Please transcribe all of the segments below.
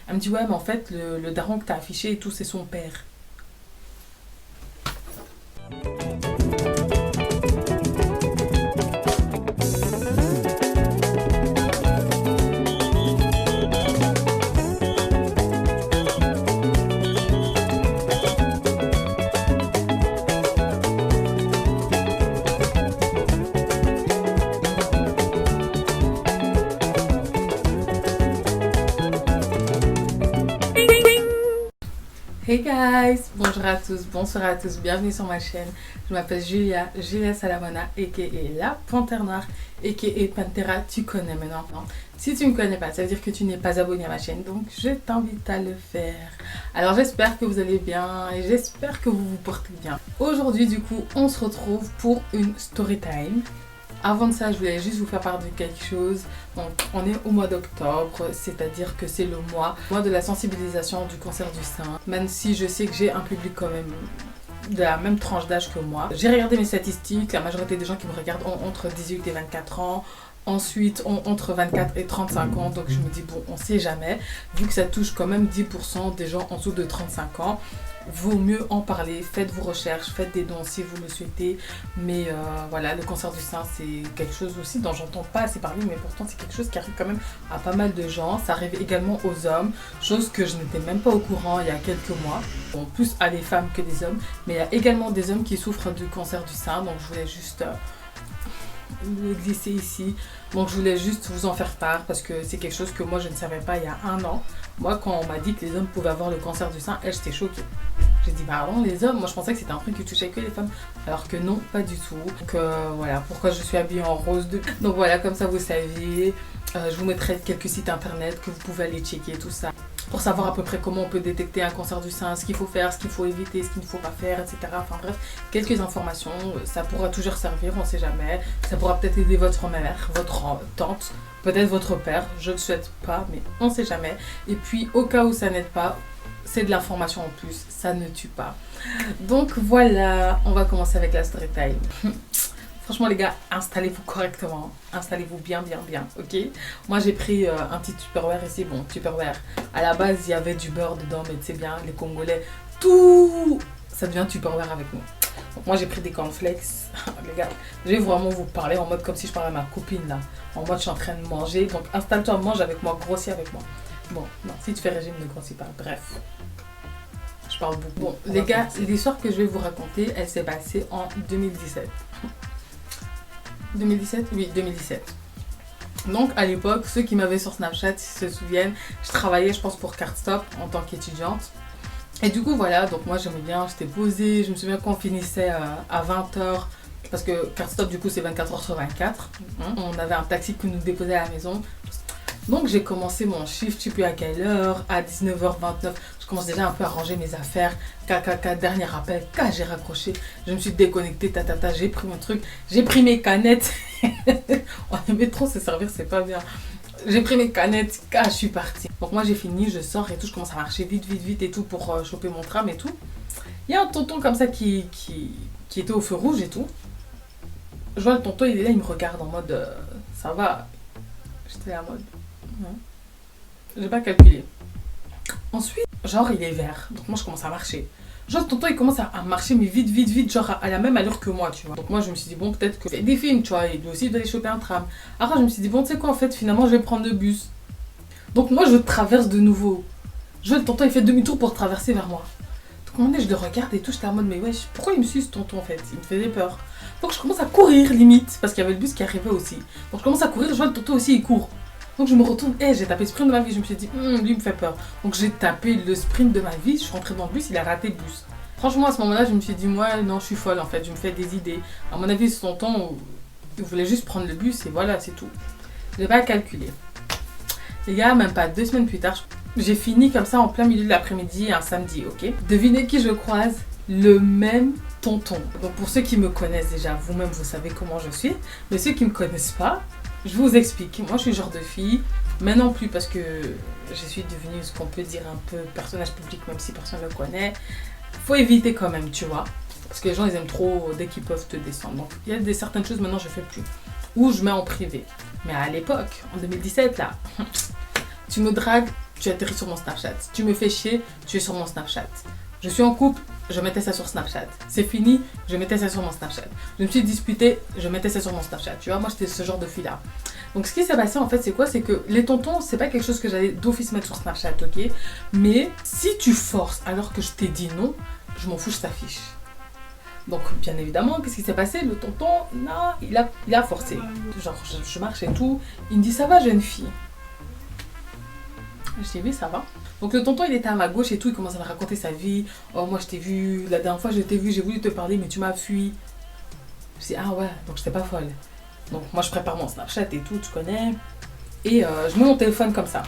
Elle me dit ouais mais en fait le daron que t'as affiché et tout c'est son père. Hey guys, bonjour à tous, bonsoir à tous, bienvenue sur ma chaîne. Je m'appelle Julia Salamona, aka la Panthère Noire, aka Pantera, tu connais maintenant. Non. Si tu ne me connais pas, ça veut dire que tu n'es pas abonné à ma chaîne, donc je t'invite à le faire. Alors j'espère que vous allez bien et j'espère que vous vous portez bien. Aujourd'hui du coup, on se retrouve pour une story time. Avant de ça, je voulais juste vous faire part de quelque chose. Donc, on est au mois d'octobre, c'est-à-dire que c'est le mois de la sensibilisation du cancer du sein. Même si je sais que j'ai un public quand même de la même tranche d'âge que moi. J'ai regardé mes statistiques, la majorité des gens qui me regardent ont entre 18 et 24 ans. Ensuite, entre 24 et 35 ans. Donc, je me dis, bon, on sait jamais. Vu que ça touche quand même 10% des gens en dessous de 35 ans, vaut mieux en parler. Faites vos recherches, faites des dons si vous le souhaitez. Mais voilà, le cancer du sein, c'est quelque chose aussi dont j'entends pas assez parler. Mais pourtant, c'est quelque chose qui arrive quand même à pas mal de gens. Ça arrive également aux hommes. Chose que je n'étais même pas au courant il y a quelques mois. Bon, plus à des femmes que des hommes. Mais il y a également des hommes qui souffrent du cancer du sein. Donc, je voulais juste le glisser ici. Donc je voulais juste vous en faire part parce que c'est quelque chose que moi je ne savais pas il y a un an. Moi quand on m'a dit que les hommes pouvaient avoir le cancer du sein, j'étais choquée. J'ai dit pardon les hommes, moi je pensais que c'était un truc qui touchait que les femmes, alors que non, pas du tout. Donc voilà pourquoi je suis habillée en rose. Donc voilà, comme ça vous savez. Je vous mettrai quelques sites internet que vous pouvez aller checker tout ça. Pour savoir à peu près comment on peut détecter un cancer du sein, ce qu'il faut faire, ce qu'il faut éviter, ce qu'il ne faut pas faire, etc. Enfin bref, quelques informations, ça pourra toujours servir, on ne sait jamais. Ça pourra peut-être aider votre mère, votre tante, peut-être votre père, je ne le souhaite pas, mais on ne sait jamais. Et puis au cas où ça n'aide pas, c'est de l'information en plus, ça ne tue pas. Donc voilà, on va commencer avec la story time. Franchement les gars, installez-vous correctement, installez-vous bien, ok? Moi j'ai pris un petit Tupperware ici, bon Tupperware, à la base il y avait du beurre dedans, mais tu sais bien, les Congolais, tout ça devient Tupperware avec nous. Donc moi j'ai pris des cornflakes, les gars, je vais vraiment vous parler en mode comme si je parlais à ma copine là, en mode je suis en train de manger, donc installe-toi, mange avec moi, grossis avec moi. Bon, non, si tu fais régime ne grossis pas, bref. Je parle beaucoup. Bon, les gars, l'histoire que je vais vous raconter, elle s'est passée en 2017. 2017 ? Oui, 2017. Donc à l'époque, ceux qui m'avaient sur Snapchat se souviennent, je travaillais je pense pour Cardstop en tant qu'étudiante. Et du coup voilà, donc moi j'aimais bien, j'étais posée, je me souviens qu'on finissait à 20h, parce que Cardstop du coup c'est 24h sur 24. On avait un taxi qui nous déposait à la maison. Donc j'ai commencé mon shift, je sais plus à quelle heure, à 19h29. Je commence déjà un peu à ranger mes affaires. Dernier appel, j'ai raccroché. Je me suis déconnectée, j'ai pris mon truc, j'ai pris mes canettes. On aimait trop se servir, c'est pas bien. J'ai pris mes canettes, je suis partie. Donc moi j'ai fini, je sors et tout, je commence à marcher vite et tout pour choper mon tram et tout. Il y a un tonton comme ça qui était au feu rouge et tout. Je vois le tonton, il est là, il me regarde en mode ça va. J'étais là en mode j'ai pas calculé. Ensuite, genre il est vert, donc moi je commence à marcher. Genre le tonton il commence à marcher mais vite, genre à la même allure que moi, tu vois. Donc moi je me suis dit bon peut-être que c'est des films, tu vois, et lui aussi il doit aller choper un tram. Alors je me suis dit bon tu sais quoi en fait finalement je vais prendre le bus. Donc moi je traverse de nouveau. Genre le tonton il fait demi-tour pour traverser vers moi. Donc à un moment donné je le regarde et tout, j'étais en mode mais wesh pourquoi il me suit ce tonton en fait, il me faisait peur. Donc je commence à courir limite parce qu'il y avait le bus qui arrivait aussi. Donc je commence à courir, je vois le tonton aussi il court. Donc je me retourne, j'ai tapé le sprint de ma vie, je me suis dit, lui me fait peur. Donc j'ai tapé le sprint de ma vie, je suis rentrée dans le bus, il a raté le bus. Franchement à ce moment-là, je me suis dit, moi non, je suis folle en fait, je me fais des idées. À mon avis, ce tonton, il voulait juste prendre le bus et voilà, c'est tout. Je n'ai pas calculé. Les gars, même pas 2 semaines plus tard, j'ai fini comme ça en plein milieu de l'après-midi, un samedi, ok? Devinez qui je croise? Le même tonton. Donc pour ceux qui me connaissent déjà, vous-même vous savez comment je suis, mais ceux qui ne me connaissent pas, je vous explique, moi je suis le genre de fille, mais non plus parce que je suis devenue ce qu'on peut dire un peu personnage public même si personne ne le connaît. Faut éviter quand même, tu vois, parce que les gens ils aiment trop dès qu'ils peuvent te descendre. Donc il y a certaines choses maintenant je fais plus, ou je mets en privé. Mais à l'époque, en 2017 là, tu me dragues, tu atterris sur mon Snapchat. Tu me fais chier, tu es sur mon Snapchat. Je suis en couple, je mettais ça sur Snapchat. C'est fini, je mettais ça sur mon Snapchat. Je me suis disputée, je mettais ça sur mon Snapchat. Tu vois, moi j'étais ce genre de fille-là. Donc ce qui s'est passé en fait, c'est quoi? C'est que les tontons, c'est pas quelque chose que j'allais d'office mettre sur Snapchat, ok? Mais si tu forces alors que je t'ai dit non, je m'en fous, je t'affiche. Donc bien évidemment, qu'est-ce qui s'est passé? Le tonton, non, il a forcé. Genre, je marche et tout. Il me dit, ça va jeune fille? Je dis, oui, ça va. Donc le tonton, il était à ma gauche et tout, il commence à me raconter sa vie. Oh, moi, je t'ai vu, la dernière fois, je t'ai vu, j'ai voulu te parler, mais tu m'as fui. Je dis, ah ouais, donc j'étais pas folle. Donc moi, je prépare mon Snapchat et tout, tu connais. Et je mets mon téléphone comme ça.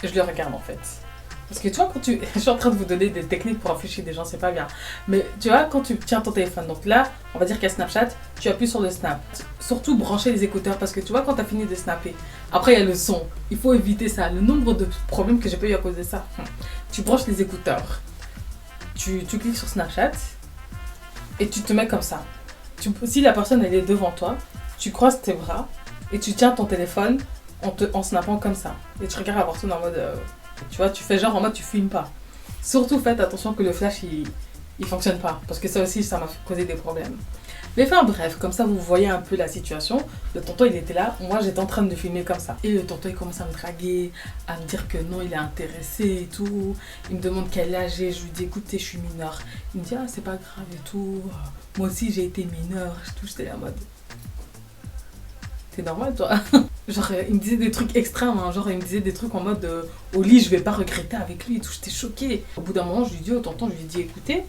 Et je le regarde en fait. Parce que tu vois, quand tu... Je suis en train de vous donner des techniques pour afficher des gens, c'est pas bien. Mais tu vois, quand tu tiens ton téléphone, donc là, on va dire qu'il y a Snapchat, tu appuies sur le snap. Surtout brancher les écouteurs parce que tu vois, quand tu as fini de snapper, après il y a le son. Il faut éviter ça. Le nombre de problèmes que j'ai pas eu à cause de ça. Tu branches les écouteurs. Tu cliques sur Snapchat et tu te mets comme ça. Si la personne elle est devant toi, tu croises tes bras et tu tiens ton téléphone en snappant comme ça. Et tu regardes la personne en mode... tu vois, tu fais genre en mode tu filmes pas. Surtout faites attention que le flash il fonctionne pas. Parce que ça aussi, ça m'a causé des problèmes. Mais enfin bref, comme ça vous voyez un peu la situation. Le tonton il était là, moi j'étais en train de filmer comme ça. Et le tonton il commence à me draguer, à me dire que non il est intéressé et tout. Il me demande quel âge j'ai, je lui dis écoutez je suis mineure. Il me dit ah c'est pas grave et tout. Moi aussi j'ai été mineure, j'étais en mode... T'es normal toi? Genre il me disait des trucs extrêmes, hein. Genre il me disait des trucs en mode au lit je vais pas regretter avec lui et tout, j'étais choquée. Au bout d'un moment je lui dis au tonton, je lui dis écoutez,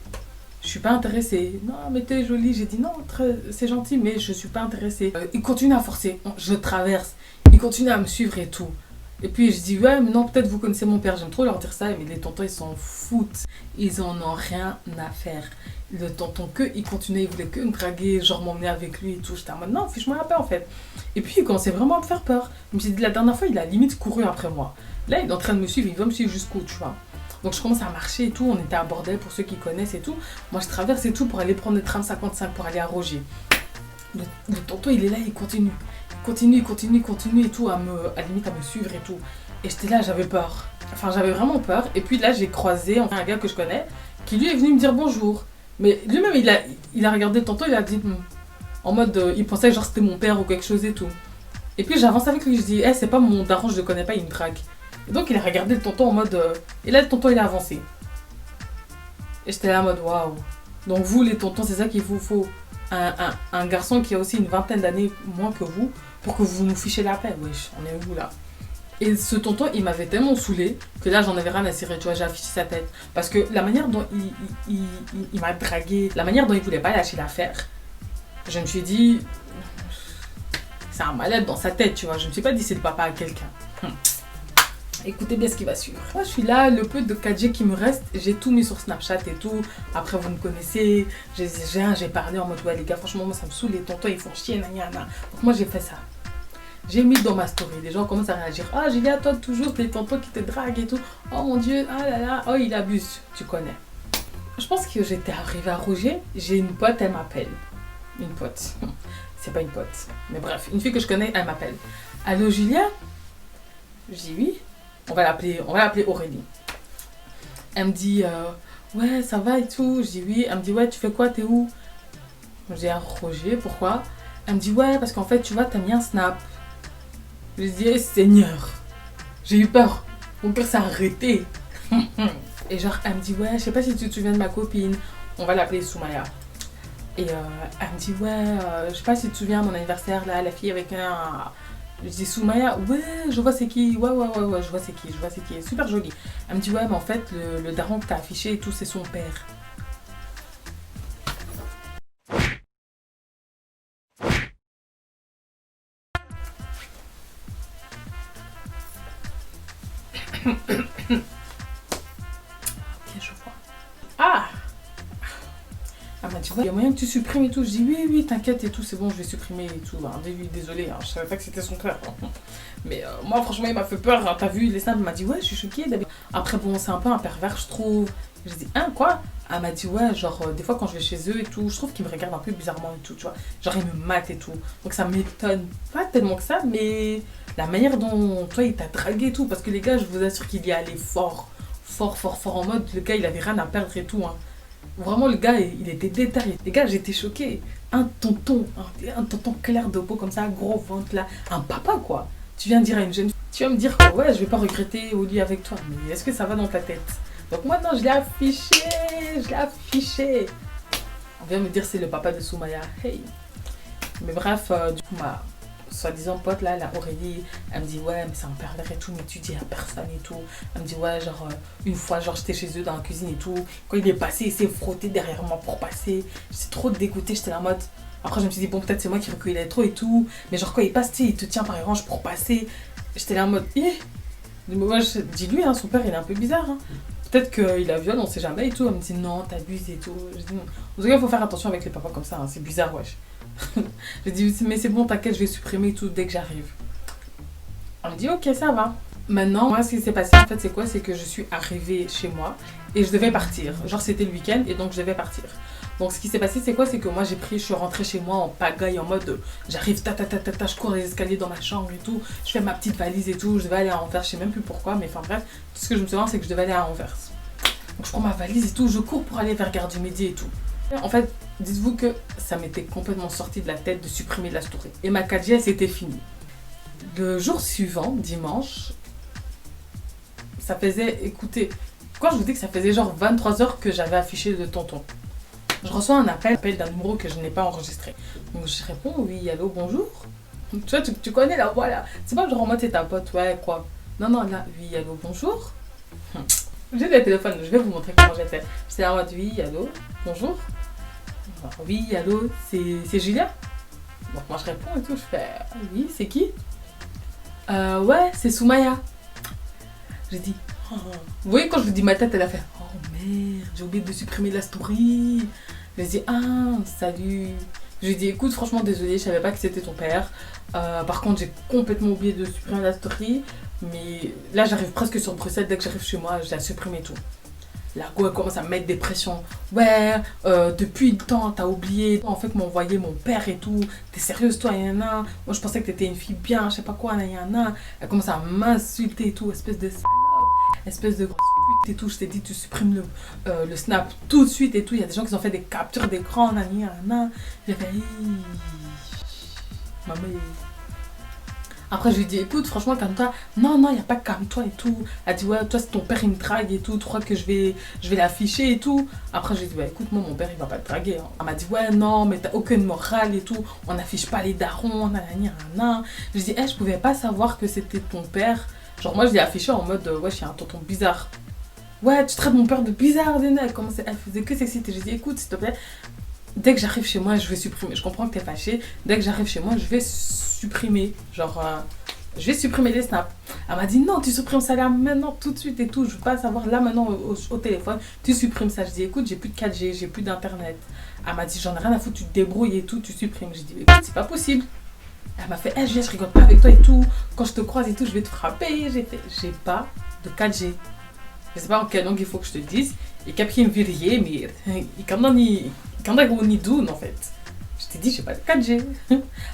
je suis pas intéressée. Non mais t'es jolie, j'ai dit non, c'est gentil mais je suis pas intéressée. Il continue à forcer, je traverse, il continue à me suivre et tout. Et puis je dis ouais mais non peut-être vous connaissez mon père, j'aime trop leur dire ça mais les tontons ils s'en foutent, ils en ont rien à faire. Le tonton il continuait, il voulait que me draguer, genre m'emmener avec lui et tout, j'étais en mode non fiche-moi la paix en fait. Et puis il commençait vraiment à me faire peur. Je me suis dit la dernière fois il a limite couru après moi. Là il est en train de me suivre, il va me suivre jusqu'où tu vois. Donc je commence à marcher et tout, on était à Bordel pour ceux qui connaissent et tout. Moi je traverse et tout pour aller prendre le tram 55 pour aller à Roger. Le tonton il est là, il continue et tout, à limite à me suivre et tout. Et j'étais là, j'avais peur. Enfin j'avais vraiment peur. Et puis là j'ai croisé un gars que je connais qui lui est venu me dire bonjour. Mais lui-même il a regardé le tonton, il a dit en mode il pensait genre c'était mon père ou quelque chose et tout. Et puis j'avance avec lui, je dis c'est pas mon daron, je le connais pas, il me drague. Et donc il a regardé le tonton en mode et là le tonton il a avancé. Et j'étais là en mode waouh. Donc vous les tontons, c'est ça qu'il vous faut. Un garçon qui a aussi une vingtaine d'années moins que vous pour que vous nous fichez la paix. Wesh, on est où là? Et ce tonton, il m'avait tellement saoulé que là, j'en avais rien à cirer, tu vois, j'ai affiché sa tête. Parce que la manière dont il m'a dragué, la manière dont il voulait pas lâcher l'affaire, je me suis dit, c'est un malade dans sa tête, tu vois. Je me suis pas dit c'est le papa à quelqu'un. Écoutez bien ce qui va suivre. Moi, je suis là, le peu de 4G qui me reste, j'ai tout mis sur Snapchat et tout. Après, vous me connaissez, j'ai parlé en mode, ouais, les gars, franchement, moi, ça me saoule, les tontons, ils font chier, nanana. Donc, moi, j'ai fait ça. J'ai mis dans ma story, les gens commencent à réagir. Ah, Julia, toi, toujours, les tontons qui te draguent et tout. Oh mon Dieu, ah là là, oh, il abuse, tu connais. Je pense que j'étais arrivée à Roger, j'ai une pote, elle m'appelle. Une pote. C'est pas une pote. Mais bref, une fille que je connais, elle m'appelle. Allô, Julia? Je dis oui. On va l'appeler Aurélie. Elle me dit, ouais, ça va et tout. Je dis oui. Elle me dit, ouais, tu fais quoi, t'es où? Je dis, à Roger, pourquoi? Elle me dit, ouais, parce qu'en fait, tu vois, t'as mis un snap. Je lui dis, Seigneur, j'ai eu peur. Mon cœur s'est arrêté. Et genre, elle me dit, ouais, je sais pas si tu te souviens de ma copine. On va l'appeler Soumaya. Et elle me dit, ouais, je sais pas si tu te souviens, mon anniversaire, là, la fille avec un... Je dis Soumaya, ouais, je vois c'est qui, ouais, je vois c'est qui, elle est super jolie. Elle me dit, ouais, mais en fait, le daron que t'as affiché et tout, c'est son père. Ok, je vois. Ah! Elle m'a dit, ouais, il y a moyen que tu supprimes et tout. Je dis oui, oui, t'inquiète et tout, c'est bon, je vais supprimer et tout. Ben, désolé, hein, je savais pas que c'était son père. Mais moi, franchement, il m'a fait peur. Hein, t'as vu les snaps, il m'a dit ouais, je suis choquée. Après, bon, c'est un peu un pervers, je trouve. J'ai dit, hein, quoi? Elle m'a dit, ouais, genre, des fois quand je vais chez eux et tout, je trouve qu'ils me regardent un peu bizarrement et tout, tu vois. Genre, ils me matent et tout. Donc, ça m'étonne pas tellement que ça, mais la manière dont, toi, il t'a dragué et tout, parce que les gars, je vous assure qu'il y est allé fort, fort, fort, fort en mode, le gars, il avait rien à perdre et tout, hein. Vraiment, le gars, il était déterré. Les gars, j'étais choquée. Un tonton clair de peau comme ça, gros ventre là, un papa, quoi. Tu viens dire à une jeune fille, tu vas me dire que, ouais, je vais pas regretter au lit avec toi, mais est-ce que ça va dans ta tête? Donc maintenant, je l'ai affiché. On vient me dire c'est le papa de Soumaya. Hey. Mais bref, du coup, ma soi-disant pote là, la Aurélie, elle me dit ouais, mais c'est un pervers et tout, mais tu dis à personne et tout. Elle me dit ouais, genre, une fois, genre, j'étais chez eux dans la cuisine et tout. Quand il est passé, il s'est frotté derrière moi pour passer. J'étais trop dégoûtée, j'étais la mode. Après, je me suis dit bon, peut-être c'est moi qui recueillais trop et tout. Mais genre, quand il passe, tu sais, il te tient par les hanches pour passer. J'étais là en mode, moi, je dis-lui, hein, son père, il est un peu bizarre. Hein. Peut-être qu'il la viole, on sait jamais et tout. Elle me dit non, t'abuses et tout. Je dis non. En tout cas, il faut faire attention avec les papas comme ça, hein. C'est bizarre, wesh. Je dis mais c'est bon, t'inquiète, je vais supprimer tout dès que j'arrive. Elle me dit ok, ça va. Maintenant, moi, ce qui s'est passé, en fait, c'est quoi? C'est que je suis arrivée chez moi et je devais partir. Genre, c'était le week-end et donc je devais partir. Donc, ce qui s'est passé, c'est quoi? C'est que moi, je suis rentrée chez moi en pagaille, en mode j'arrive, je cours les escaliers dans ma chambre et tout. Je fais ma petite valise et tout. Je devais aller à Anvers, je sais même plus pourquoi, mais enfin bref, tout ce que je me souviens, c'est que je devais aller à Anvers. Donc, je prends ma valise et tout. Je cours pour aller vers Gare du Midi et tout. En fait, dites-vous que ça m'était complètement sorti de la tête de supprimer la story. Et ma 4G, c'était fini. Le jour suivant, dimanche, ça faisait, écoutez, quand je vous dis que ça faisait genre 23 heures que j'avais affiché le tonton. Je reçois un appel d'un numéro que je n'ai pas enregistré. Donc je réponds, oui, allô, bonjour. Tu vois, tu connais la voix là. C'est pas genre en mode c'est ta pote, ouais, quoi. Non, non, là, oui, allô, bonjour. J'ai le téléphone, je vais vous montrer comment j'ai fait. J'étais en mode, oui, allô, bonjour. Alors, oui, allô, c'est Julia. Donc moi je réponds et tout, je fais, oui, c'est qui? Ouais, c'est Soumaya. J'ai dit, oh. Vous voyez, quand je vous dis ma tête, elle a fait, oh merde, j'ai oublié de supprimer la story. Je lui ai dit, ah, salut. Je lui ai dit, écoute, franchement, désolée, je savais pas que c'était ton père. Par contre, j'ai complètement oublié de supprimer la story. Mais là, j'arrive presque sur Bruxelles. Dès que j'arrive chez moi, je la supprime et tout. La go, elle commence à me mettre des pressions. Ouais, depuis le temps, t'as oublié. En fait, m'envoyer mon père et tout. T'es sérieuse, toi, yana? Moi, je pensais que t'étais une fille bien, je sais pas quoi, yana. Elle commence à m'insulter et tout, espèce de salope, espèce de grosse pute et tout. Je t'ai dit, tu supprimes le snap tout de suite et tout. Il y a des gens qui ont fait des captures d'écran, yana. J'ai fait, maman. Après, je lui ai dit, écoute, franchement, calme-toi. Non, non, il n'y a pas calme-toi et tout. Elle dit, ouais, toi, c'est ton père, il me drague et tout. Tu crois que je vais l'afficher et tout. Après, je lui ai dit, bah, écoute, moi, mon père, il va pas te draguer. Hein. Elle m'a dit, ouais, non, mais t'as aucune morale et tout. On n'affiche pas les darons, nanani, nanana. Je lui ai dit, je pouvais pas savoir que c'était ton père. Genre, moi, je l'ai affiché en mode, ouais, je suis un tonton bizarre. Ouais, tu traites mon père de bizarre, Zéna. Elle faisait que s'exciter. Je lui ai dit, écoute, s'il te plaît, dès que j'arrive chez moi, je vais supprimer. Je comprends que t'es fâchée. Dès que j'arrive chez moi, je vais supprimer. Genre, je vais supprimer les snaps. Elle m'a dit, non, tu supprimes ça là maintenant, tout de suite et tout. Je veux pas savoir là maintenant au téléphone. Tu supprimes ça. Je dis, écoute, j'ai plus de 4G, j'ai plus d'internet. Elle m'a dit, j'en ai rien à foutre, tu te débrouilles et tout, tu supprimes. Je dis, écoute, c'est pas possible. Elle m'a fait, je rigole pas avec toi et tout. Quand je te croise et tout, je vais te frapper. J'ai fait, j'ai pas de 4G. Je sais pas en quelle langue il faut que je te dise. Et qu'après, il me virier, mais il kan dan niet doen, en fait. Je t'ai dit, j'ai pas de 4G.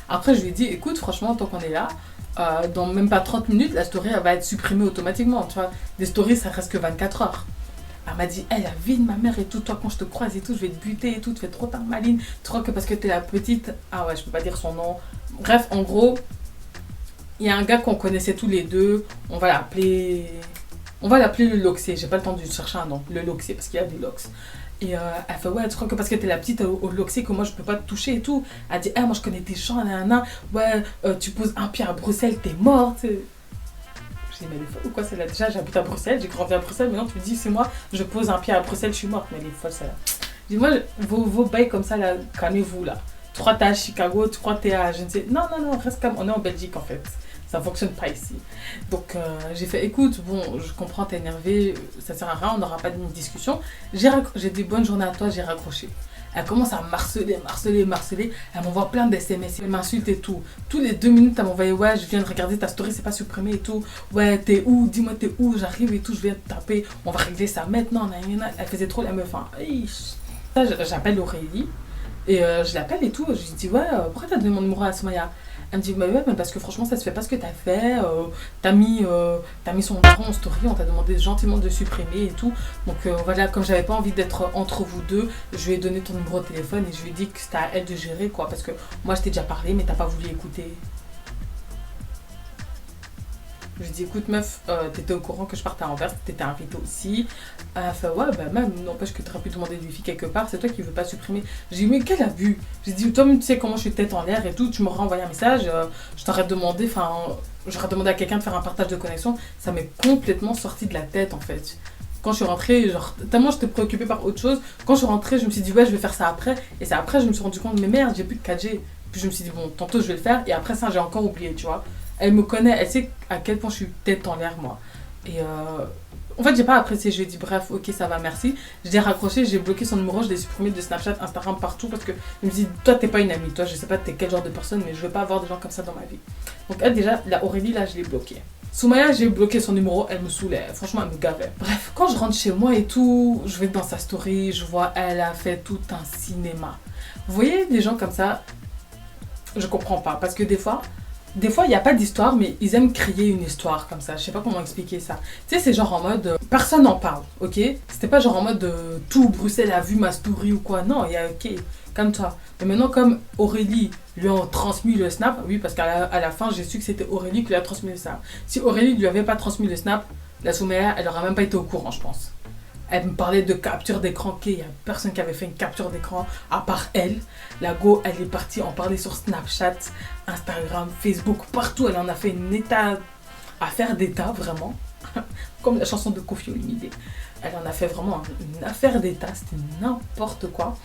Après, je lui ai dit, écoute, franchement, tant qu'on est là, dans même pas 30 minutes, la story, elle va être supprimée automatiquement. Tu vois, des stories, ça reste que 24 heures. Elle m'a dit, la vie de ma mère et tout, toi, quand je te croise et tout, je vais te buter et tout, tu fais trop ta maline. Tu crois que parce que t'es la petite. Ah ouais, je peux pas dire son nom. Bref, en gros, il y a un gars qu'on connaissait tous les deux. On va l'appeler le Loxé. J'ai pas le temps de chercher un nom. Le Loxé, parce qu'il y a des Lox. Et elle fait, ouais, tu crois que parce que t'es la petite au Loxé que moi je peux pas te toucher et tout. Elle dit, moi je connais des gens, nanana. Ouais, tu poses un pied à Bruxelles, t'es morte. Je dis, mais elle est folle ou quoi celle-là? Déjà, j'habite à Bruxelles, j'ai grandi à Bruxelles. Maintenant, tu me dis, c'est moi, je pose un pied à Bruxelles, je suis morte. Mais elle est folle celle-là. Je dis, moi, vos bails comme ça, là, calmez-vous là. Tu crois que t'es à Chicago, tu crois que t'es à, je ne sais. Non, reste calme, on est en Belgique en fait. Ça fonctionne pas ici. Donc j'ai fait écoute, bon, je comprends, t'es énervé, ça sert à rien, on n'aura pas de discussion. J'ai dit bonne journée à toi, j'ai raccroché. Elle commence à marceler. Elle m'envoie plein de SMS, elle m'insulte et tout. Tous les 2 minutes, elle m'envoie ouais, je viens de regarder ta story, c'est pas supprimé et tout. Ouais, t'es où? Dis-moi t'es où? J'arrive et tout, je viens te taper. On va régler ça maintenant. Elle faisait trop la meuf. Hein. J'appelle Aurélie et je l'appelle et tout. Je lui dis ouais, pourquoi t'as donné mon numéro à Soumaya? Elle me dit bah ouais, mais parce que franchement ça se fait pas ce que t'as fait. T'as mis son numéro en story, on t'a demandé gentiment de supprimer et tout. Donc voilà, comme j'avais pas envie d'être entre vous deux, je lui ai donné ton numéro de téléphone et je lui ai dit que c'était à elle de gérer quoi. Parce que moi je t'ai déjà parlé mais t'as pas voulu écouter. Je lui ai dit écoute meuf, t'étais au courant que je partais à Anvers, t'étais invitée aussi. Elle a fait ouais bah même, n'empêche que t'aurais pu demander de wifi quelque part, c'est toi qui veux pas supprimer. J'ai dit mais quel abus. J'ai dit toi-même tu sais comment je suis tête en l'air et tout, tu m'aurais envoyé un message, je t'aurais demandé, j'aurais demandé à quelqu'un de faire un partage de connexion, ça m'est complètement sorti de la tête en fait. Quand je suis rentrée, genre, tellement j'étais préoccupée par autre chose, quand je suis rentrée, je me suis dit ouais je vais faire ça après, et c'est après je me suis rendu compte mais merde j'ai plus de 4G. Puis je me suis dit bon tantôt je vais le faire, et après ça j'ai encore oublié tu vois. Elle me connaît, elle sait à quel point je suis tête en l'air, moi. Et en fait, j'ai pas apprécié. Je lui ai dit, bref, ok, ça va, merci. Je l'ai raccroché, j'ai bloqué son numéro, je l'ai supprimé de Snapchat, Instagram, partout. Parce que je me dis, toi, t'es pas une amie. Toi, je sais pas, t'es quel genre de personne, mais je veux pas avoir des gens comme ça dans ma vie. Donc, elle, déjà, la Aurélie, là, je l'ai bloquée. Soumaya, j'ai bloqué son numéro, elle me saoulait. Franchement, elle me gavait. Bref, quand je rentre chez moi et tout, je vais dans sa story, je vois, elle a fait tout un cinéma. Vous voyez, des gens comme ça, je comprends pas. Parce que des fois, il n'y a pas d'histoire, mais ils aiment créer une histoire comme ça. Je sais pas comment expliquer ça. Tu sais, c'est genre en mode personne n'en parle, ok? C'était pas genre en mode tout Bruxelles a vu ma story ou quoi. Non, il y a ok, calme-toi. Mais maintenant, comme Aurélie lui a transmis le snap, oui, parce qu'à la fin, j'ai su que c'était Aurélie qui lui a transmis le snap. Si Aurélie lui avait pas transmis le snap, la Soumaya, elle aurait même pas été au courant, je pense. Elle me parlait de capture d'écran, il n'y a personne qui avait fait une capture d'écran à part elle. La go, elle est partie en parler sur Snapchat, Instagram, Facebook, partout. Elle en a fait une état, affaire d'état, vraiment. Comme la chanson de Kofi Olomide. Elle en a fait vraiment une affaire d'état, c'était n'importe quoi.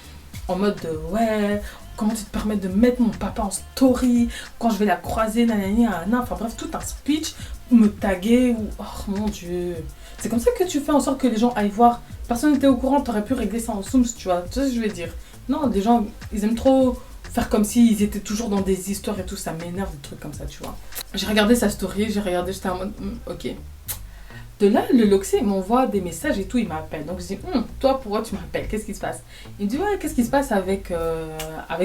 En mode de, ouais, comment tu te permets de mettre mon papa en story quand je vais la croiser, nanana, enfin bref, tout un speech, me taguer, ou, oh mon dieu. C'est comme ça que tu fais en sorte que les gens aillent voir. Personne n'était au courant, t'aurais pu régler ça en Zooms, tu vois. Tu sais ce que je veux dire? Non, les gens, ils aiment trop faire comme s'ils étaient toujours dans des histoires et tout. Ça m'énerve, des trucs comme ça, tu vois. J'ai regardé sa story, j'étais en mode, ok. De là, le Loxé m'envoie des messages et tout, il m'appelle. Donc je dis, toi, pourquoi tu m'appelles? Qu'est-ce qui se passe? Il me dit, ouais, qu'est-ce qui se passe avec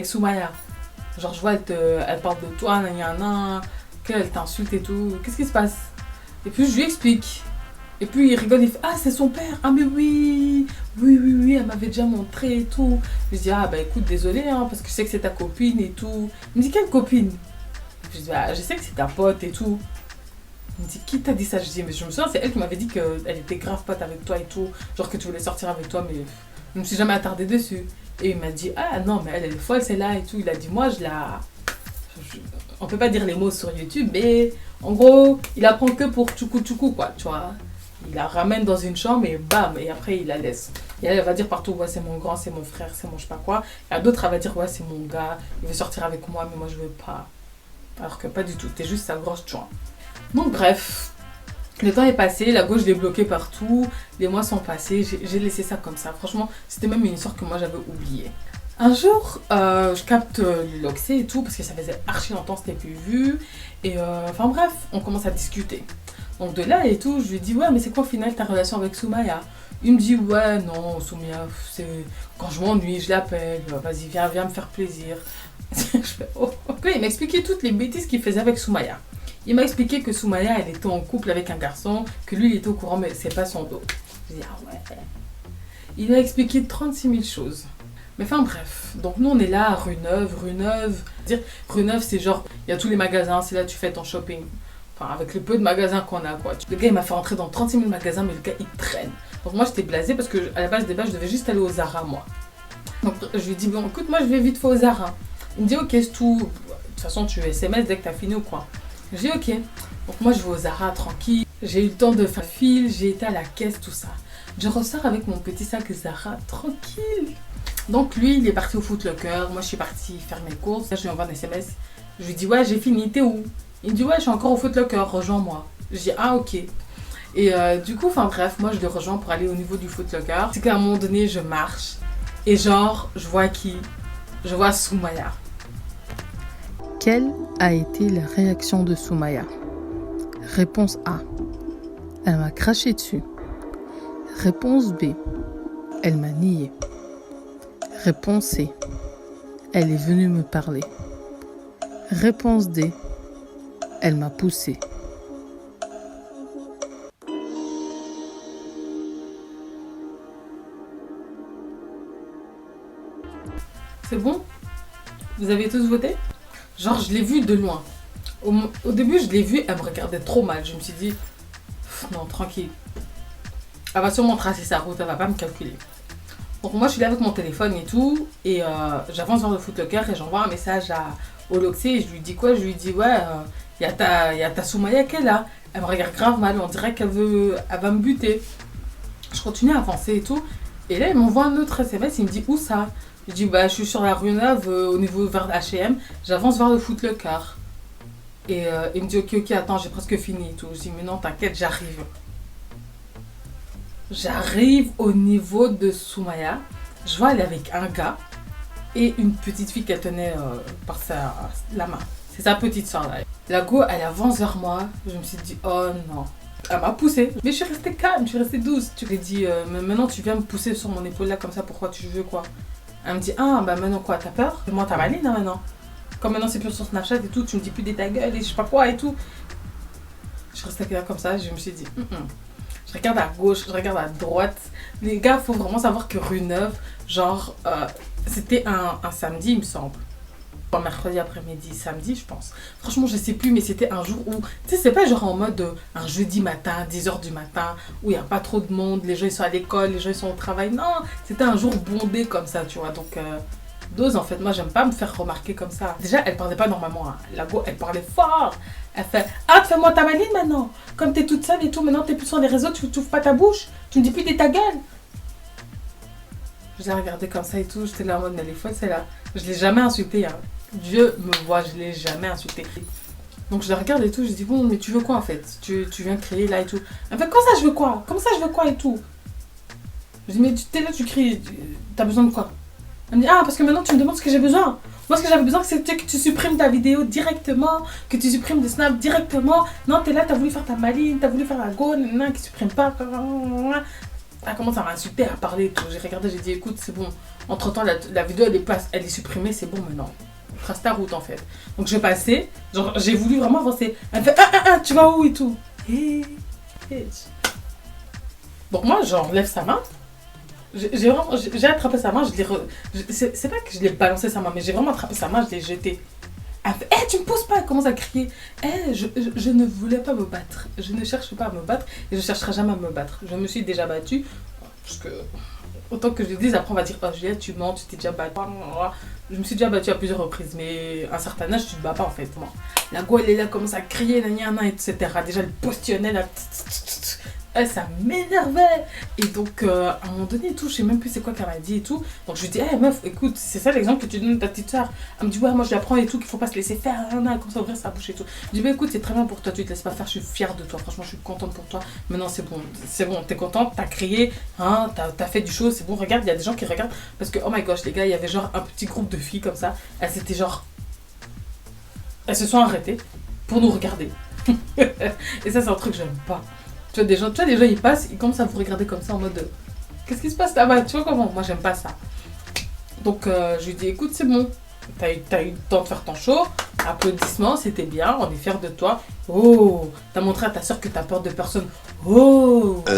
Soumaya? Genre, je vois, elle parle de toi, nanana, qu'elle t'insulte et tout. Qu'est-ce qui se passe? Et puis je lui explique. Et puis il rigole, il fait ah c'est son père, ah mais oui, elle m'avait déjà montré et tout. Je lui dis ah bah écoute désolé hein, parce que je sais que c'est ta copine et tout. Il me dit quelle copine? Je dis bah je sais que c'est ta pote et tout. Il me dit qui t'a dit ça? Je dis mais je me souviens c'est elle qui m'avait dit qu'elle était grave pote avec toi et tout, genre que tu voulais sortir avec toi mais je me suis jamais attardée dessus. Et il m'a dit ah non mais elle est folle celle-là et tout. Il a dit moi on peut pas dire les mots sur YouTube mais en gros il apprend que pour tchoukou quoi tu vois. Il la ramène dans une chambre et bam, et après il la laisse. Et elle va dire partout, ouais, c'est mon grand, c'est mon frère, c'est mon je sais pas quoi. Et à d'autres, elle va dire, ouais, c'est mon gars, il veut sortir avec moi, mais moi je veux pas. Alors que pas du tout, t'es juste sa grosse joint. Donc bref, le temps est passé, la gauche je l'ai bloquée partout, les mois sont passés, j'ai laissé ça comme ça. Franchement, c'était même une histoire que moi j'avais oubliée. Un jour, je capte Loxé et tout, parce que ça faisait archi longtemps, c'était plus vu. Et enfin bref, on commence à discuter. Donc de là et tout, je lui dis ouais mais c'est quoi au final ta relation avec Soumaya? Il me dit ouais non Soumaya, c'est quand je m'ennuie je l'appelle, vas-y viens me faire plaisir. Je fais oh. Il m'a expliqué toutes les bêtises qu'il faisait avec Soumaya. Il m'a expliqué que Soumaya elle était en couple avec un garçon, que lui il était au courant mais c'est pas son dos. Je dis ah ouais. Il m'a expliqué 36 000 choses. Mais enfin bref, donc nous on est là à Rue Neuve. Rue Neuve c'est genre, il y a tous les magasins, c'est là que tu fais ton shopping. Enfin, avec le peu de magasins qu'on a, quoi. Le gars, il m'a fait rentrer dans 36 000 magasins, mais le gars, il traîne. Donc moi, j'étais blasée parce que à la base des bases, je devais juste aller au Zara, moi. Donc je lui dis, bon, écoute, moi, je vais vite fait au Zara. Il me dit, ok, c'est tout. De toute façon, tu SMS dès que t'as fini ou quoi. Je dis, ok. Donc moi, je vais au Zara, tranquille. J'ai eu le temps de faire file, j'ai été à la caisse, tout ça. Je ressors avec mon petit sac Zara, tranquille. Donc lui, il est parti au Foot Locker. Moi, je suis partie faire mes courses. Là, je lui envoie un SMS. Je lui dis, ouais, j'ai fini, t'es où? Il me dit, ouais, je suis encore au Footlocker, rejoins-moi. Je dis, ah, ok. Et du coup, enfin bref, moi je le rejoins pour aller au niveau du Footlocker. C'est qu'à un moment donné, je marche et genre, je vois qui? Je vois Soumaya. Quelle a été la réaction de Soumaya? Réponse A. Elle m'a craché dessus. Réponse B. Elle m'a nié. Réponse C. Elle est venue me parler. Réponse D. Elle m'a poussé. C'est bon? Vous avez tous voté? Genre, je l'ai vue de loin. Au début, je l'ai vue, elle me regardait trop mal. Je me suis dit, non, tranquille. Elle va sûrement tracer sa route, elle va pas me calculer. Donc moi, je suis là avec mon téléphone et tout. Et j'avance vers le Footlocker et j'envoie un message au Loxé. Et je lui dis quoi? Je lui dis, ouais, y a ta Soumaya qui est là. Elle me regarde grave mal, on dirait elle va me buter. Je continue à avancer et tout. Et là, il m'envoie un autre SMS, il me dit, où ça? Je dis, bah, je suis sur la rue Neuve, au niveau vers H&M. J'avance vers le Footlocker. Et il me dit, ok, attends, j'ai presque fini et tout. Je dis, mais non, t'inquiète, j'arrive. J'arrive au niveau de Soumaya. Je vois, elle est avec un gars et une petite fille qu'elle tenait par la main. C'est sa petite soeur là. La go, elle avance vers moi. Je me suis dit, oh non. Elle m'a poussée. Mais je suis restée calme, je suis restée douce. Tu lui ai dit, mais maintenant tu viens me pousser sur mon épaule là comme ça, pourquoi tu veux quoi? Elle me dit, ah bah maintenant quoi, t'as peur? Moi t'as maline hein, maintenant. Comme maintenant c'est plus sur Snapchat et tout, tu me dis plus de ta gueule et je sais pas quoi et tout. Je restais là comme ça, je me suis dit, Je regarde à gauche, je regarde à droite. Les gars, faut vraiment savoir que rue Neuve, genre, c'était un samedi, il me semble. Un mercredi après-midi, samedi, je pense. Franchement, je sais plus, mais c'était un jour où, tu sais, c'est pas genre en mode un jeudi matin, 10h du matin, où il n'y a pas trop de monde, les gens ils sont à l'école, les gens ils sont au travail. Non, c'était un jour bondé comme ça, tu vois. Donc, dose, en fait, moi, j'aime pas me faire remarquer comme ça. Déjà, elle parlait pas normalement. Hein. La go, elle parlait fort. Elle fait, ah, fais-moi ta maline maintenant. Comme t'es toute seule et tout, maintenant t'es plus sur les réseaux, tu t'ouvres pas ta bouche. Tu me dis plus de ta gueule. Je l'ai regardée comme ça et tout, j'étais là en mode, elle est folle, celle-là. Je l'ai jamais insultée, hein. Dieu me voit, je l'ai jamais insultée. Donc je la regarde et tout, je dis, bon, mais tu veux quoi en fait? Tu viens crier là et tout. Elle fait, comment ça je veux quoi? Comment ça je veux quoi et tout? Je dis, mais t'es là, tu cries, t'as besoin de quoi? Elle me dit, ah, parce que maintenant tu me demandes ce que j'ai besoin. Moi, ce que j'avais besoin, c'est que tu supprimes ta vidéo directement, que tu supprimes des snaps directement. Non, t'es là, t'as voulu faire ta maline, t'as voulu faire la go, non, qui supprime pas. Elle commence à m'insulter, à parler et tout. J'ai regardé, j'ai dit, écoute, c'est bon. Entre-temps, la vidéo, elle est supprimée, c'est bon maintenant. Trace ta route, en fait. Donc, je passais, genre, j'ai voulu vraiment avancer. Elle me fait, tu vas où et tout. Donc, moi, j'enlève sa main. J'ai attrapé sa main, c'est pas que je l'ai balancé sa main, mais j'ai vraiment attrapé sa main, je l'ai jetée. Elle fait, tu me pousses pas, elle commence à crier. Je ne voulais pas me battre, je ne cherche pas à me battre et je chercherai jamais à me battre. Je me suis déjà battue, parce que, autant que je le dise, après on va dire, oh Juliette, tu mens, tu t'es déjà battue. Je me suis déjà battue à plusieurs reprises, mais à un certain âge, tu te bats pas en fait. Moi. La go, elle est là, elle commence à crier, etc. Déjà, elle postillonnait là. Ça m'énervait. Et donc, à un moment donné, et tout, je sais même plus c'est quoi qu'elle m'a dit et tout. Donc, je lui dis, meuf, écoute, c'est ça l'exemple que tu donnes à ta petite soeur. Elle me dit, ouais, moi je l'apprends et tout, qu'il faut pas se laisser faire. Elle commence à ouvrir sa bouche et tout. Je dis, bah écoute, c'est très bien pour toi, tu te laisses pas faire, je suis fière de toi. Franchement, je suis contente pour toi. Maintenant, c'est bon, t'es contente, t'as crié, hein, t'as fait du show, c'est bon, regarde, il y a des gens qui regardent. Parce que, oh my gosh, les gars, il y avait genre un petit groupe de filles comme ça. Elles se sont arrêtées pour nous regarder. Et ça, c'est un truc que j'aime pas. Tu vois, des gens, ils passent, ils commencent à vous regarder comme ça en mode qu'est-ce qui se passe là-bas? Tu vois comment? Moi, j'aime pas ça. Donc, je lui dis, écoute, c'est bon. T'as eu le temps de faire ton show. Applaudissements, c'était bien. On est fiers de toi. Oh, t'as montré à ta soeur que t'as peur de personne. Oh. Wow.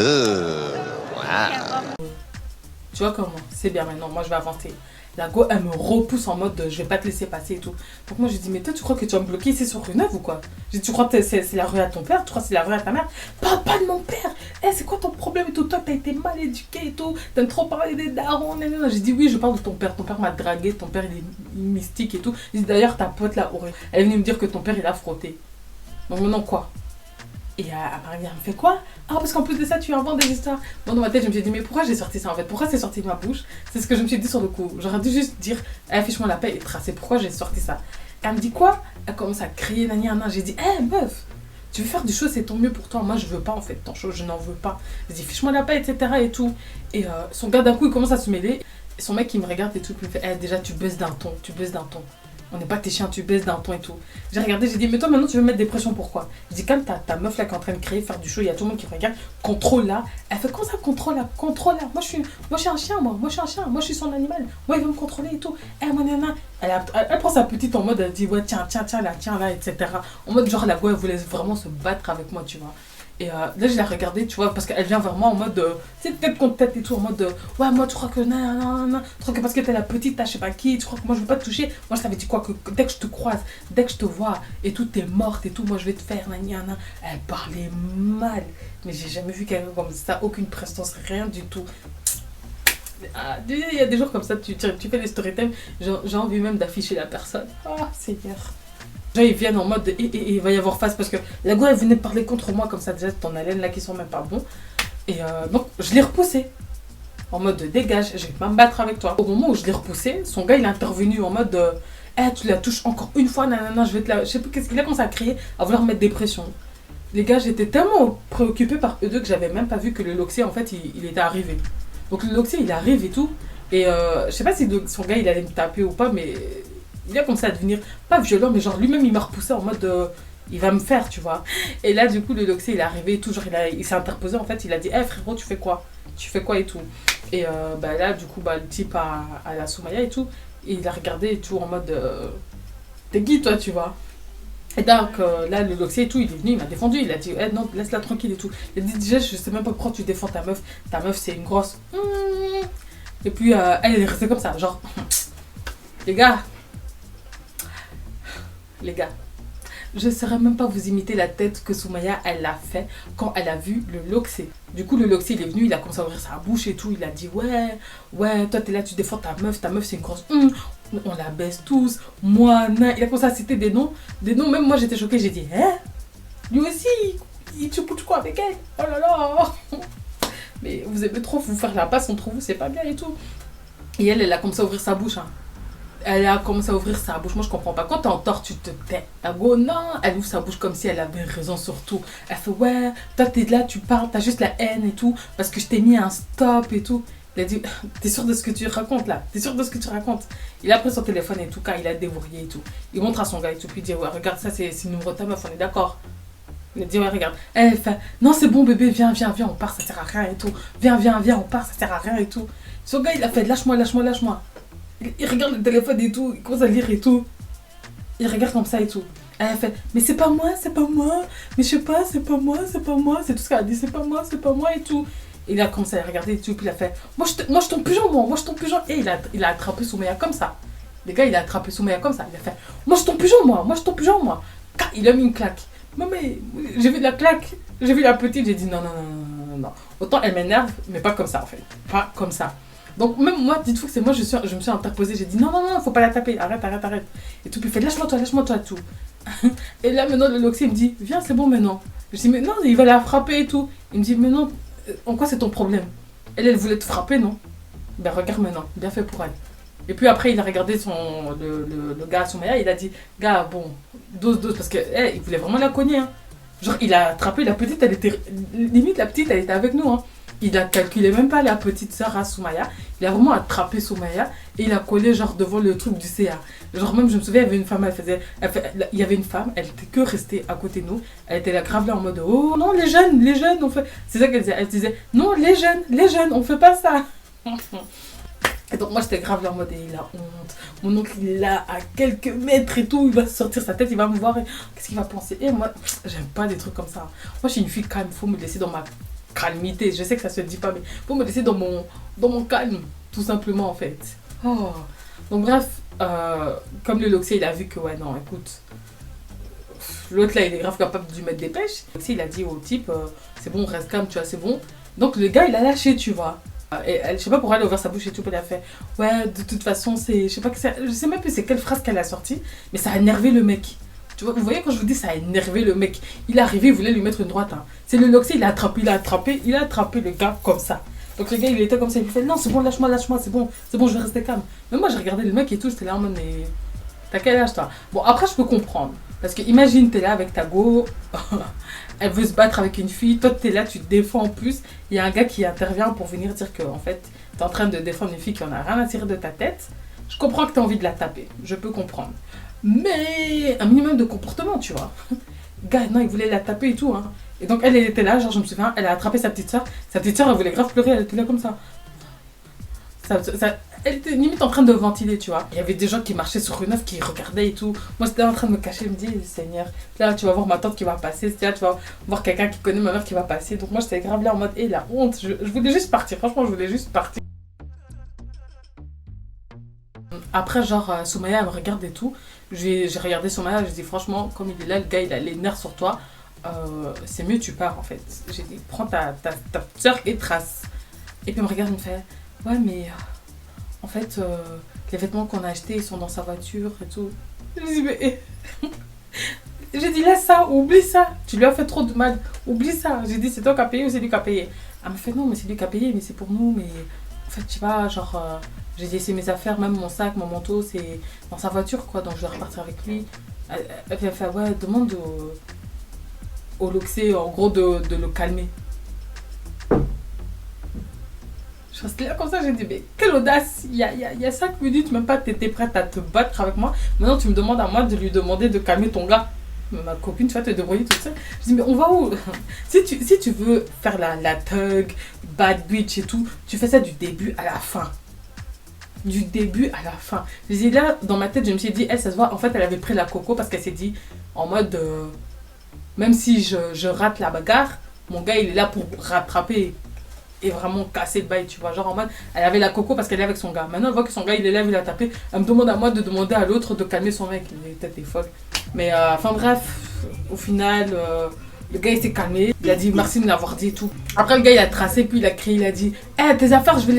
Tu vois comment? C'est bien maintenant. Moi, je vais avancer. La go, elle me repousse en mode je vais pas te laisser passer et tout. Donc moi je dis, mais toi tu crois que tu vas me bloquer ici sur rue Neuve ou quoi? Je dis, tu crois que c'est la rue à ton père? Tu crois que c'est la rue à ta mère? Parle pas de mon père! C'est quoi ton problème et tout? Toi t'as été mal éduqué et tout, t'aimes trop parler des darons. J'ai dit, oui, je parle de ton père m'a dragué, ton père il est mystique et tout. J'ai dit, d'ailleurs ta pote là, elle est venue me dire que ton père il a frotté. Donc maintenant quoi? Et elle me fait quoi? Ah, parce qu'en plus de ça, tu inventes des histoires. Bon, dans ma tête, je me suis dit, mais pourquoi j'ai sorti ça en fait? Pourquoi c'est sorti de ma bouche? C'est ce que je me suis dit sur le coup. J'aurais dû juste dire, affiche-moi la paix et tracer. Pourquoi j'ai sorti ça? Elle me dit quoi? Elle commence à crier, nani, nani. J'ai dit, hé meuf, tu veux faire du show, c'est tant mieux pour toi. Moi, je veux pas en fait ton show, je n'en veux pas. J'ai dit, fiche-moi la paix, etc. et tout. Et son gars, d'un coup, il commence à se mêler. Et son mec, il me regarde et tout. Puis il me fait, déjà, tu baisses d'un ton, tu baisses d'un ton. On n'est pas tes chiens, tu baisses d'un ton et tout. J'ai regardé, j'ai dit, mais toi maintenant tu veux mettre des pressions, pourquoi? J'ai dit, comme ta meuf là qui est en train de créer, faire du show, il y a tout le monde qui regarde, contrôle là. Elle fait, comment ça, contrôle là? Contrôle là. Moi je suis un chien, moi je suis un chien, moi je suis son animal. Moi il veut me contrôler et tout. Moi, nana. Elle prend sa petite en mode, elle dit, ouais, tiens là, etc. En mode, genre, la go, elle voulait vraiment se battre avec moi, tu vois. Et là, je l'ai regardée, tu vois, parce qu'elle vient vers moi en mode, tu sais, tête contre tête et tout, en mode, ouais, moi, tu crois que, non, tu crois que parce que t'es la petite, t'as je sais pas qui, tu crois que moi, je veux pas te toucher. Moi, je t'avais dit quoi, que dès que je te croise, dès que je te vois, et tout, t'es morte et tout, moi, je vais te faire, nan. Elle parlait mal, mais j'ai jamais vu quelqu'un comme ça, aucune prestance, rien du tout. Ah, il y a des jours comme ça, tu fais les story time, j'ai envie même d'afficher la personne. Ah, Seigneur. Genre, ils viennent en mode il va y avoir face parce que la go elle venait parler contre moi comme ça, déjà ton haleine là qui sont même pas bons. Et donc je l'ai repoussé en mode dégage, je vais pas me battre avec toi. Au moment où je l'ai repoussé, son gars il est intervenu en mode tu la touches encore une fois, nanana, je vais te la. Je sais plus qu'est-ce qu'il a commencé à crier, à vouloir mettre des pressions. Les gars, j'étais tellement préoccupée par eux deux que j'avais même pas vu que le Loxy en fait il était arrivé. Donc le Loxy il arrive et tout. Et je sais pas si son gars il allait me taper ou pas, mais. Il a commencé à devenir, pas violent, mais genre lui-même il m'a repoussé en mode il va me faire, tu vois. Et là, du coup, le Loxy il est arrivé, toujours il s'est interposé en fait, il a dit, hé frérot, tu fais quoi? Tu fais quoi et tout. Et là, du coup, le type à la Soumaya et tout, et il a regardé et tout en mode t'es qui toi, tu vois. Et donc là, le Loxy et tout, il est venu, il m'a défendu, il a dit, non, laisse-la tranquille et tout. Il a dit, déjà, je sais même pas pourquoi tu défends ta meuf c'est une grosse. Et puis, elle est restée comme ça, genre, les gars, je ne saurais même pas vous imiter la tête que Soumaya elle a fait quand elle a vu le Loxy. Du coup, le Loxy il est venu, il a commencé à ouvrir sa bouche et tout. Il a dit ouais, toi t'es là, tu défends ta meuf c'est une grosse. On la baisse tous. Moi, il a commencé à citer des noms. Même moi j'étais choquée, j'ai dit lui aussi, tu couches quoi avec elle? Oh là là. Mais vous aimez trop vous faire la passe entre vous, c'est pas bien et tout. Et elle a commencé à ouvrir sa bouche. Elle a commencé à ouvrir sa bouche. Moi, je comprends pas. Quand t'es en tort, tu te tais. La go, non. Elle ouvre sa bouche comme si elle avait raison sur tout. Elle fait, ouais, toi, t'es là, tu parles, t'as juste la haine et tout. Parce que je t'ai mis un stop et tout. Il a dit, t'es sûr de ce que tu racontes là? T'es sûr de ce que tu racontes? Il a pris son téléphone et tout, quand il a déverrouillé et tout. Il montre à son gars et tout. Puis il dit, ouais, regarde, ça, c'est le numéro de ta meuf, on est d'accord. Il a dit, ouais, regarde. Elle fait, non, c'est bon, bébé, viens, on part, ça sert à rien et tout. Viens, on part, ça sert à rien et tout. Son gars, il a fait, lâche-moi. Il regarde le téléphone et tout, il commence à lire et tout. Il regarde comme ça et tout. Elle fait, mais c'est pas moi. Mais je sais pas, c'est pas moi. C'est tout ce qu'elle a dit, c'est pas moi et tout. Et il a commencé à regarder et tout, puis il a fait, moi je tombe plus genre. Et il a attrapé Soumaya comme ça. Les gars, il a attrapé Soumaya comme ça. Il a fait, moi je tombe plus genre moi. Il a mis une claque. Non mais, j'ai vu la claque, j'ai vu la petite, j'ai dit non. Autant elle m'énerve, mais pas comme ça en fait. Pas comme ça. Donc même moi, dites-vous que c'est moi, je me suis interposée, j'ai dit non, faut pas la taper, arrête. Et tout, puis il fait lâche-moi toi, tout. Et là maintenant le Loxy me dit, viens, c'est bon maintenant. Je dis mais non, il va la frapper et tout. Il me dit mais non, en quoi c'est ton problème? Elle voulait te frapper, non? Ben regarde maintenant, bien fait pour elle. Et puis après il a regardé le gars à Soumaya, il a dit, gars, bon, dose, parce que il voulait vraiment la cogner. Hein. Genre il a attrapé la petite, elle était, limite la petite elle était avec nous. Hein. Il a calculé même pas la petite sœur à Soumaya. Il a vraiment attrapé Soumaya et il a collé genre devant le truc du CA. Genre même je me souviens, il y avait une femme, il y avait une femme, elle était que restée à côté de nous. Elle était là grave là en mode oh non les jeunes on fait. C'est ça qu'elle disait. Elle disait non les jeunes on fait pas ça. Et donc moi j'étais grave là en mode il a honte. Mon oncle il est là à quelques mètres et tout, il va sortir sa tête, il va me voir. Qu'est-ce qu'il va penser? Et moi j'aime pas des trucs comme ça. Moi je suis une fille calme, faut me laisser dans ma calmité, je sais que ça se dit pas, mais faut me laisser dans mon calme, tout simplement en fait. Oh. Donc bref, comme le Loxy il a vu que ouais non écoute, l'autre là il est grave capable de lui mettre des pêches. Loxy il a dit au type c'est bon reste calme tu vois c'est bon. Donc le gars il a lâché tu vois. Et elle, je sais pas pourquoi elle a ouvert sa bouche et tout, elle a fait ouais de toute façon c'est, je sais même plus c'est quelle phrase qu'elle a sortie, mais ça a énervé le mec. Tu vois, vous voyez quand je vous dis ça a énervé le mec. Il est arrivé, il voulait lui mettre une droite. Hein. C'est le Loxy, il a attrapé le gars comme ça. Donc le gars il était comme ça, il fait non c'est bon lâche-moi, c'est bon je vais rester calme. Mais moi j'ai regardé le mec et tout, j'étais là en mode mais T'as quel âge toi? Bon, après, je peux comprendre. Parce que imagine, t'es là avec ta go, elle veut se battre avec une fille, toi t'es là, tu te défends en plus. Il y a un gars qui intervient pour venir dire que, en fait, t'es en train de défendre une fille qui en a rien à tirer de ta tête. Je comprends que t'as envie de la taper, je peux comprendre. Mais un minimum de comportement, tu vois. Gars, non, il voulait la taper et tout, hein. Et donc elle était là, genre je me souviens, elle a attrapé sa petite soeur. Sa petite soeur, elle voulait grave pleurer, elle était là comme ça. Elle était limite en train de ventiler, tu vois. Il y avait des gens qui marchaient sur une œuvre, qui regardaient et tout. Moi, j'étais en train de me cacher, je me dis, Seigneur, là, tu vas voir ma tante qui va passer. Là, tu vas voir quelqu'un qui connaît ma mère qui va passer. Donc, moi, j'étais grave là en mode, hé, la honte. Je voulais juste partir. Franchement, je voulais juste partir. Après, genre, Soumaya, elle me regarde et tout. J'ai regardé Soumaya, j'ai dit, franchement, comme il est là, le gars, il a les nerfs sur toi. C'est mieux, tu pars, en fait. J'ai dit, prends ta soeur et trace. Et puis, elle me regarde, elle me fait, ouais, mais. En fait, les vêtements qu'on a achetés, ils sont dans sa voiture et tout. Je dis, mais. J'ai dit, laisse ça, oublie ça. Tu lui as fait trop de mal. Oublie ça. J'ai dit, c'est toi qui as payé ou c'est lui qui a payé? Elle m'a fait, non, mais c'est lui qui a payé, mais c'est pour nous. Mais en fait, tu vois, genre, j'ai laissé mes affaires, même mon sac, mon manteau, c'est dans sa voiture, quoi. Donc, je dois repartir avec lui. Elle fait, ouais, demande au Loxé, en gros, de le calmer. Je restais là comme ça, j'ai dit, mais quelle audace! Il y a 5 minutes, même pas, t'étais prête à te battre avec moi. Maintenant, tu me demandes à moi de lui demander de calmer ton gars. Ma copine, tu vas te débrouiller toute seule. Je dis, mais on va où? Si tu veux faire la thug, bad bitch et tout, tu fais ça du début à la fin. Du début à la fin. Je dis, là, dans ma tête, je me suis dit, elle, ça se voit. En fait, elle avait pris la coco parce qu'elle s'est dit, en mode, même si je rate la bagarre, mon gars, il est là pour rattraper et vraiment casser le bail, tu vois. Genre en mode, elle avait la coco parce qu'elle est avec son gars. Maintenant, elle voit que son gars, il est là, il l'a tapé. Elle me demande à moi de demander à l'autre de calmer son mec. Il est peut-être des folles. Mais enfin bref, au final, le gars, il s'est calmé. Il a dit merci de m'avoir dit et tout. Après, le gars, il a tracé, puis il a crié, il a dit hé, tes affaires, je vais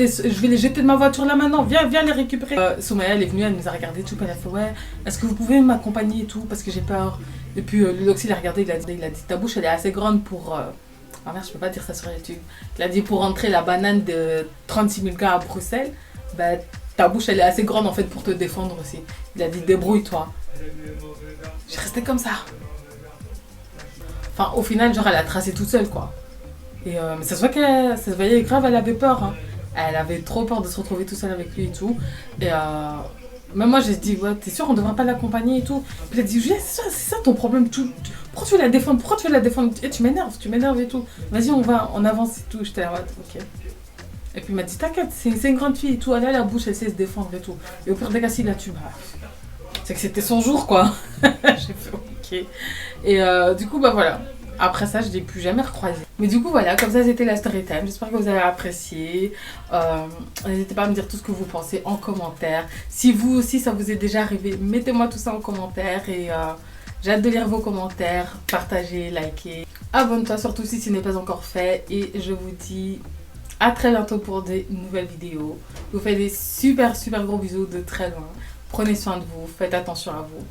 les jeter de ma voiture là maintenant. Viens les récupérer. Soumaya, elle est venue, elle nous a regardé tout. Puis elle a fait ouais, est-ce que vous pouvez m'accompagner et tout parce que j'ai peur. Et puis le Loxy, il a regardé, il a dit ta bouche, elle est assez grande pour. Ah merde, je peux pas dire ça sur YouTube. Il a dit pour rentrer la banane de 36 000 gars à Bruxelles, bah, ta bouche elle est assez grande en fait pour te défendre aussi. Il a dit débrouille-toi. Je restais comme ça. Enfin, au final, genre, elle a tracé toute seule quoi. Et mais ça se voyait grave, elle avait peur. Hein. Elle avait trop peur de se retrouver tout seule avec lui et tout. Et même moi, j'ai dit, ouais, t'es sûr, on devrait pas l'accompagner et tout. Puis elle a dit, Julia, c'est ça ton problème. Pourquoi tu veux la défendre? Pourquoi tu veux la défendre? Et tu m'énerves et tout. Vas-y, on avance et tout. J'étais là, ouais, ok. Et puis il m'a dit, t'inquiète, c'est une grande fille et tout. Elle a la bouche, elle sait se défendre et tout. Et au pire des cas, si là, tu bah, c'est que c'était son jour, quoi. J'ai fait, ok. Et du coup, bah voilà. Après ça, je ne l'ai plus jamais recroisé. Mais du coup, voilà, comme ça, c'était la story time. J'espère que vous avez apprécié. N'hésitez pas à me dire tout ce que vous pensez en commentaire. Si vous aussi, ça vous est déjà arrivé, mettez-moi tout ça en commentaire. Et j'ai hâte de lire vos commentaires. Partagez, likez. Abonne-toi surtout si ce n'est pas encore fait. Et je vous dis à très bientôt pour des nouvelles vidéos. Je vous fais des super gros bisous de très loin. Prenez soin de vous. Faites attention à vous.